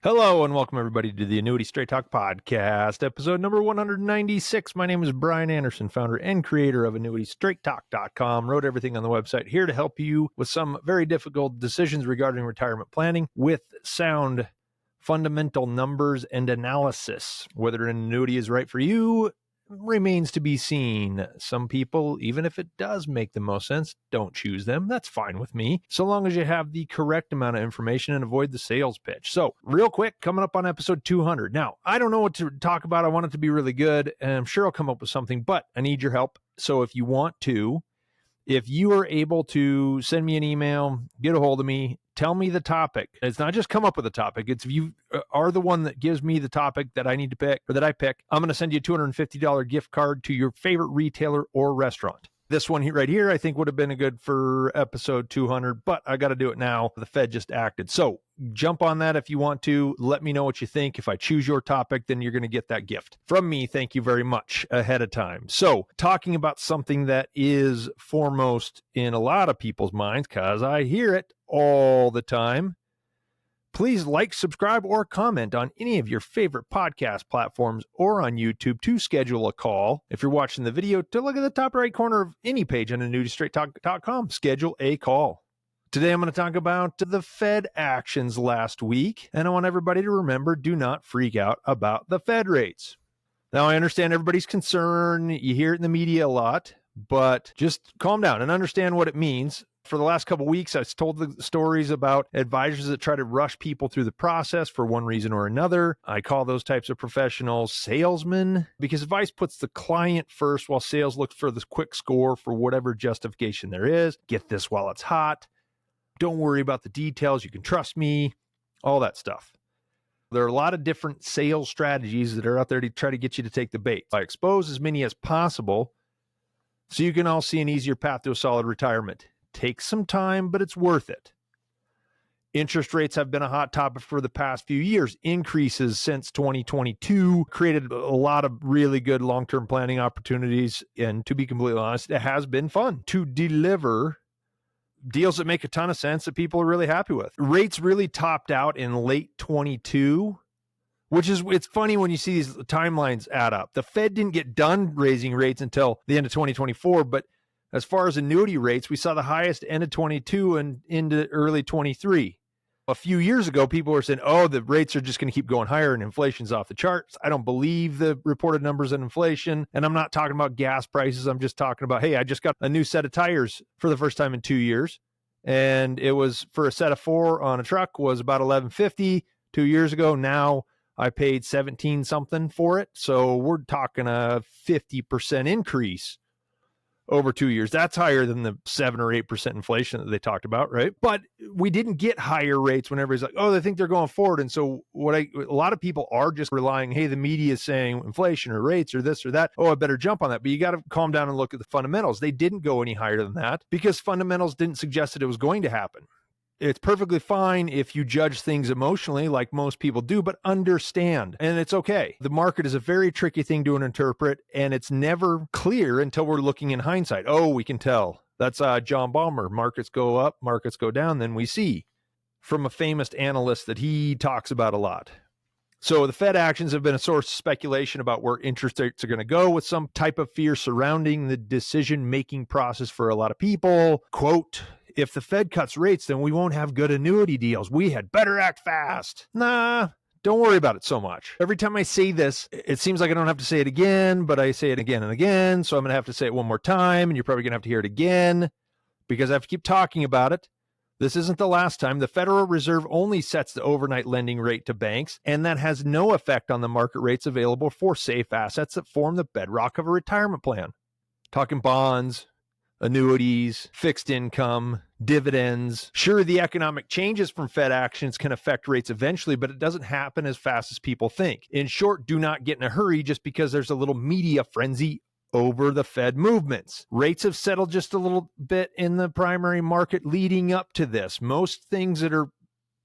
Hello and welcome everybody to the Annuity Straight Talk podcast, episode number 196. My name is Brian Anderson, founder and creator of Annuity Straight Talk.com. Wrote everything on the website, here to help you with some very difficult decisions regarding retirement planning with sound fundamental numbers and analysis. Whether an annuity is right for you remains to be seen. Some people, even if it does make the most sense, don't choose them. That's fine with me, so long as you have the correct amount of information and avoid the sales pitch. So real quick, coming up on episode 200. Now, I don't know what to talk about. I want it to be really good, and I'm sure I'll come up with something, but I need your help. So if you are able to send me an email, get a hold of me, tell me the topic. It's not just come up with a topic. It's if you are the one that gives me the topic that I need to pick or that I pick, I'm going to send you a $250 gift card to your favorite retailer or restaurant. This one right here, I think would have been a good for episode 200, but I got to do it now. The Fed just acted. So jump on that if you want to. Let me know what you think. If I choose your topic, then you're going to get that gift from me. Thank you very much ahead of time. So talking about something that is foremost in a lot of people's minds, because I hear it all the time. Please like, subscribe, or comment on any of your favorite podcast platforms or on YouTube to schedule a call. If you're watching the video, to look at the top right corner of any page on AnnuityStraightTalk.com. Schedule a call. Today, I'm going to talk about the Fed actions last week, and I want everybody to remember, do not freak out about the Fed rates. Now, I understand everybody's concern. You hear it in the media a lot, but just calm down and understand what it means. For the last couple of weeks, I've told the stories about advisors that try to rush people through the process for one reason or another. I call those types of professionals salesmen, because advice puts the client first while sales looks for this quick score for whatever justification there is. Get this while it's hot. Don't worry about the details. You can trust me. All that stuff. There are a lot of different sales strategies that are out there to try to get you to take the bait. I expose as many as possible so you can all see an easier path to a solid retirement. Takes some time, but it's worth it. Interest rates have been a hot topic for the past few years. Increases since 2022 created a lot of really good long-term planning opportunities. And to be completely honest, it has been fun to deliver deals that make a ton of sense that people are really happy with. Rates really topped out in late 22, it's funny when you see these timelines add up. The Fed didn't get done raising rates until the end of 2024, but as far as annuity rates, we saw the highest end of 22 and into early 23. A few years ago, people were saying, oh, the rates are just going to keep going higher and inflation's off the charts. I don't believe the reported numbers on inflation. And I'm not talking about gas prices. I'm just talking about, hey, I just got a new set of tires for the first time in 2 years. And it was for a set of 4 on a truck was about $11.50 2 years ago. Now I paid 17 something for it. So we're talking a 50% increase over 2 years. That's higher than the 7 or 8% inflation that they talked about, right? But we didn't get higher rates when everybody's like, oh, they think they're going forward. And so a lot of people are just relying, hey, the media is saying inflation or rates or this or that. Oh, I better jump on that. But you got to calm down and look at the fundamentals. They didn't go any higher than that because fundamentals didn't suggest that it was going to happen. It's perfectly fine if you judge things emotionally like most people do, but understand, and it's okay. The market is a very tricky thing to interpret, and it's never clear until we're looking in hindsight. Oh, we can tell. That's John Ballmer. Markets go up, markets go down, then we see from a famous analyst that he talks about a lot. So the Fed actions have been a source of speculation about where interest rates are going to go, with some type of fear surrounding the decision-making process for a lot of people. Quote, if the Fed cuts rates, then we won't have good annuity deals. We had better act fast. Nah, don't worry about it so much. Every time I say this, it seems like I don't have to say it again, but I say it again and again. So I'm going to have to say it one more time, and you're probably going to have to hear it again because I have to keep talking about it. This isn't the last time. The Federal Reserve only sets the overnight lending rate to banks, and that has no effect on the market rates available for safe assets that form the bedrock of a retirement plan. Talking bonds, annuities, fixed income, dividends. Sure, the economic changes from Fed actions can affect rates eventually, but it doesn't happen as fast as people think. In short, do not get in a hurry just because there's a little media frenzy over the Fed movements. Rates have settled just a little bit in the primary market leading up to this. Most things that are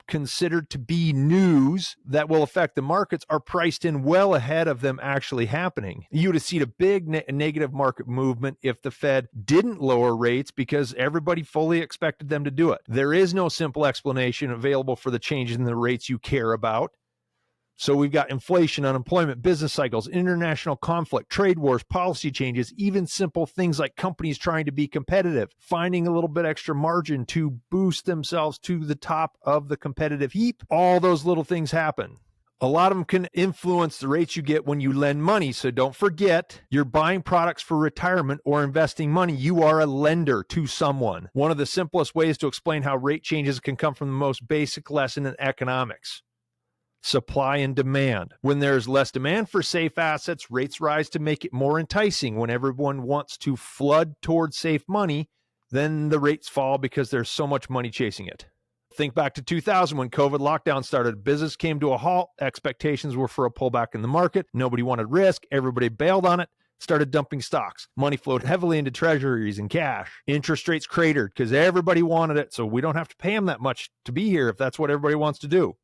considered to be news that will affect the markets are priced in well ahead of them actually happening. You would have seen a big negative market movement if the Fed didn't lower rates because everybody fully expected them to do it. There is no simple explanation available for the changes in the rates you care about. So we've got inflation, unemployment, business cycles, international conflict, trade wars, policy changes, even simple things like companies trying to be competitive, finding a little bit extra margin to boost themselves to the top of the competitive heap. All those little things happen. A lot of them can influence the rates you get when you lend money. So don't forget, you're buying products for retirement or investing money. You are a lender to someone. One of the simplest ways to explain how rate changes can come from the most basic lesson in economics: supply and demand. When there's less demand for safe assets, rates rise to make it more enticing. When everyone wants to flood towards safe money, then the rates fall because there's so much money chasing it. Think back to 2000 when COVID lockdown started. Business came to a halt. Expectations were for a pullback in the market. Nobody wanted risk. Everybody bailed on it, started dumping stocks. Money flowed heavily into treasuries and cash. Interest rates cratered because everybody wanted it, so we don't have to pay them that much to be here if that's what everybody wants to do.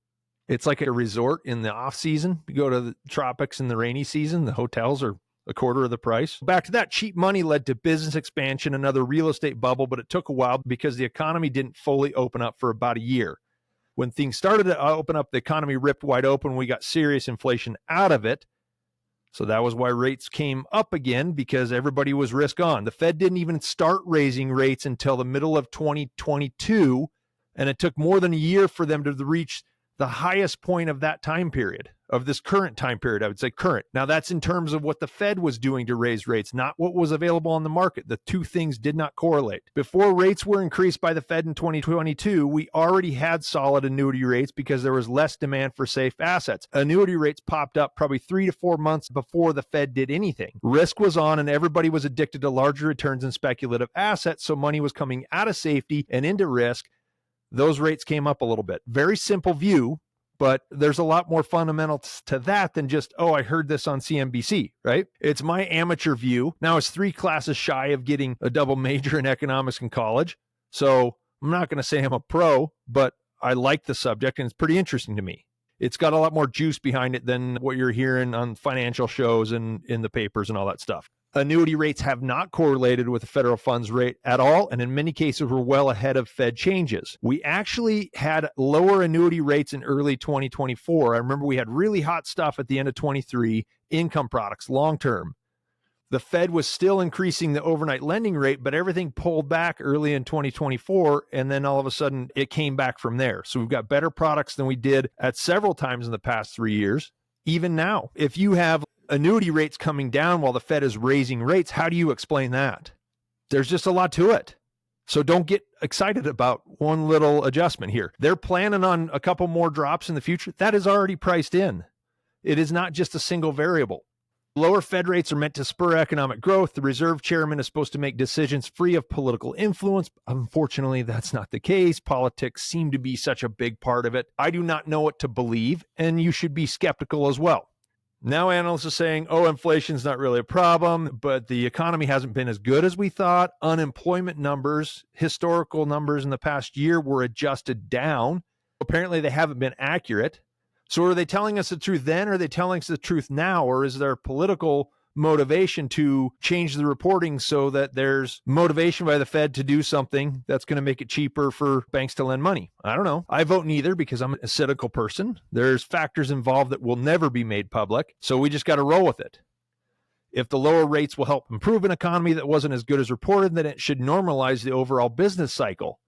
It's like a resort in the off season. You go to the tropics in the rainy season, the hotels are a quarter of the price. Back to that, cheap money led to business expansion, another real estate bubble, but it took a while because the economy didn't fully open up for about a year. When things started to open up, the economy ripped wide open. We got serious inflation out of it. So that was why rates came up again, because everybody was risk on. The Fed didn't even start raising rates until the middle of 2022, and it took more than a year for them to reach the highest point of that time period, of this current time period. I would say current. Now that's in terms of what the Fed was doing to raise rates, not what was available on the market. The two things did not correlate. Before rates were increased by the Fed in 2022, we already had solid annuity rates because there was less demand for safe assets. Annuity rates popped up probably 3 to 4 months before the Fed did anything. Risk was on and everybody was addicted to larger returns and speculative assets, so money was coming out of safety and into risk. Those rates came up a little bit. Very simple view, but there's a lot more fundamentals to that than just, oh, I heard this on CNBC, right? It's my amateur view. Now, I was 3 classes shy of getting a double major in economics in college. So I'm not going to say I'm a pro, but I like the subject and it's pretty interesting to me. It's got a lot more juice behind it than what you're hearing on financial shows and in the papers and all that stuff. Annuity rates have not correlated with the federal funds rate at all, and in many cases were well ahead of Fed changes. We actually had lower annuity rates in early 2024. I remember we had really hot stuff at the end of 23, income products, long-term. The Fed was still increasing the overnight lending rate, but everything pulled back early in 2024, and then all of a sudden it came back from there. So we've got better products than we did at several times in the past 3 years. Even now, if you have annuity rates coming down while the Fed is raising rates, how do you explain that? There's just a lot to it. So don't get excited about one little adjustment here. They're planning on a couple more drops in the future. That is already priced in. It is not just a single variable. Lower Fed rates are meant to spur economic growth. The reserve chairman is supposed to make decisions free of political influence. Unfortunately, that's not the case. Politics seem to be such a big part of it. I do not know what to believe, and you should be skeptical as well. Now analysts are saying, oh, inflation's not really a problem, but the economy hasn't been as good as we thought. Unemployment numbers, historical numbers in the past year were adjusted down. Apparently they haven't been accurate. So are they telling us the truth then, or are they telling us the truth now? Or is there political motivation to change the reporting so that there's motivation by the Fed to do something that's going to make it cheaper for banks to lend money? I don't know. I vote neither because I'm a cynical person. There's factors involved that will never be made public. So we just got to roll with it. If the lower rates will help improve an economy that wasn't as good as reported, then it should normalize the overall business cycle.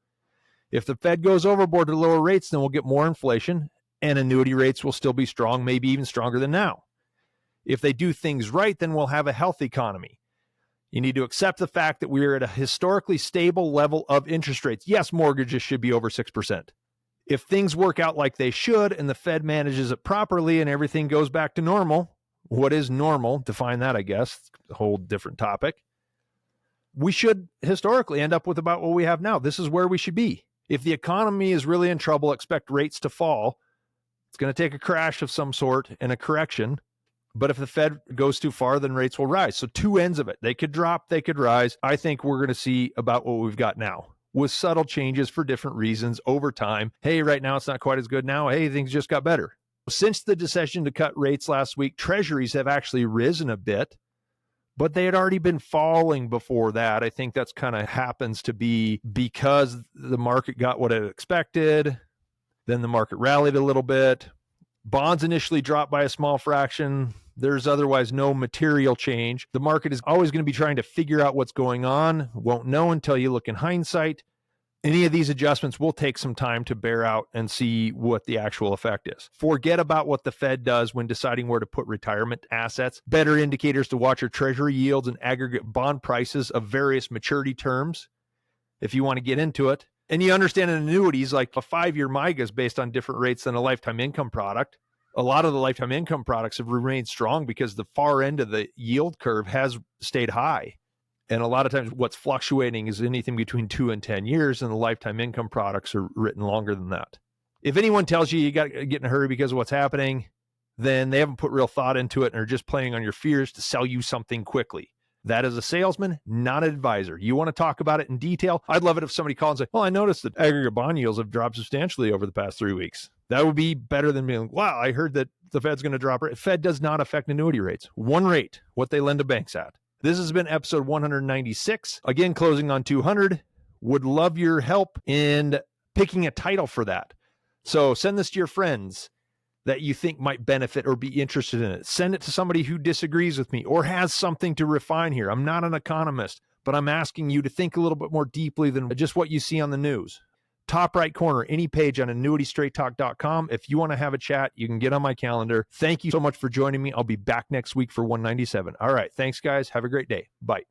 If the Fed goes overboard to lower rates, then we'll get more inflation and annuity rates will still be strong, maybe even stronger than now. If they do things right, then we'll have a healthy economy. You need to accept the fact that we are at a historically stable level of interest rates. Yes, mortgages should be over 6%. If things work out like they should and the Fed manages it properly and everything goes back to normal, what is normal? Define that, I guess. It's a whole different topic. We should historically end up with about what we have now. This is where we should be. If the economy is really in trouble, expect rates to fall. It's going to take a crash of some sort and a correction. But if the Fed goes too far, then rates will rise. So two ends of it. They could drop, they could rise. I think we're going to see about what we've got now with subtle changes for different reasons over time. Hey, right now it's not quite as good now. Hey, things just got better. Since the decision to cut rates last week, treasuries have actually risen a bit, but they had already been falling before that. I think that's kind of happens to be because the market got what it expected. Then the market rallied a little bit. Bonds initially drop by a small fraction. There's otherwise no material change. The market is always going to be trying to figure out what's going on. Won't know until you look in hindsight. Any of these adjustments will take some time to bear out and see what the actual effect is. Forget about what the Fed does when deciding where to put retirement assets. Better indicators to watch are treasury yields and aggregate bond prices of various maturity terms if you want to get into it. And you understand in annuities, like a 5-year MYGA is based on different rates than a lifetime income product. A lot of the lifetime income products have remained strong because the far end of the yield curve has stayed high. And a lot of times what's fluctuating is anything between 2 and 10 years, and the lifetime income products are written longer than that. If anyone tells you you got to get in a hurry because of what's happening, then they haven't put real thought into it and are just playing on your fears to sell you something quickly. That is a salesman, not an advisor. You want to talk about it in detail? I'd love it if somebody called and said, well, I noticed that aggregate bond yields have dropped substantially over the past 3 weeks. That would be better than being, wow, I heard that the Fed's going to drop it. Fed does not affect annuity rates. One rate, what they lend to banks at. This has been episode 196. Again, closing on 200. Would love your help in picking a title for that. So send this to your friends that you think might benefit or be interested in it. Send it to somebody who disagrees with me or has something to refine here. I'm not an economist, but I'm asking you to think a little bit more deeply than just what you see on the news. Top right corner, any page on AnnuityStraightTalk.com. If you want to have a chat, you can get on my calendar. Thank you so much for joining me. I'll be back next week for 197. All right. Thanks, guys. Have a great day. Bye.